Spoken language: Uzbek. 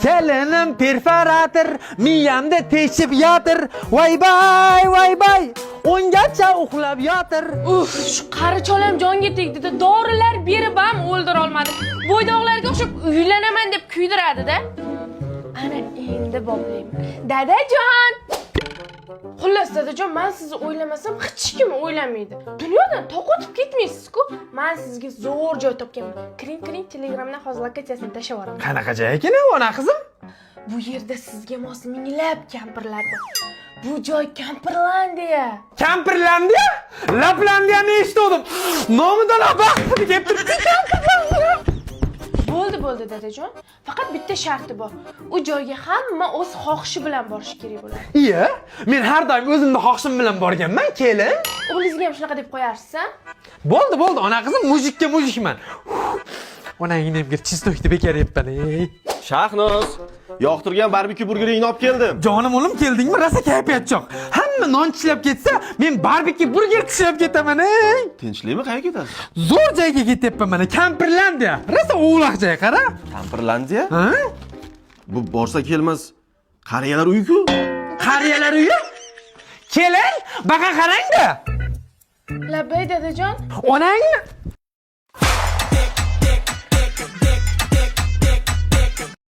Kelinim perforator, miyamda teshib yotir. Voy bay, o'ngacha uxlab yotir. Uf, shu qari cholam jonga tegdi-da, dorilar berib ham o'ldira olmadi. Bo'ydoqlarga o'xshab uylanaman deb kuydiradi-da. Ana endi boblayman. Dadajon! Xullas dadajon, men sizni o'ylamasam hech kim o'ylamaydi. Dunyodan to'qotib ketmaysiz-ku. Men sizga zo'r joy topganman. Kiring, Telegramdan hozir lokatsiyasini tashlab yuboraman. Qanaqa joy ekan, ona qizim? Bu yerda sizga mos minglab kampirlar bor. Bu joy Kampirlandiya. Kampirlandiya? Laplandiyani eshitdim. Nomidan baxtli deb turibdi Kampirlandiya. Bo'ldi dadajon. Faqat bitta sharti bor. U joyga hamma o'z xohishi bilan borishi kerak bo'ladi. Iya, men har doim o'zimning xohishim bilan borganman, kelin. O'g'lingizga ham shunaqa deb qo'yarsiz-a? Bo'ldi, ona qizim, mujikka mujikman. Onangni ham chistoykni bekor yebman, ey. Shahnoz, yoqtirgan barbekyu burgeringni olib keldim. Jonim o'lim, keldingmi? Rosa kayfiyat yo'q. Hamma non tishlab ketsa, men barbekyu burger tishlab ketaman, ey. Tinchlikmi, qayerga ketasiz? Zo'r joyga ketyapman mana, Kampirlandiya. Rosa o'g'loq joy, qara. Kampirlandiya? Ha? Bu borsa kelmas qariyalar uyi-ku. Qariyalar uyi? Kelin, baqa qarang-da. Labbay dadajon. Onangni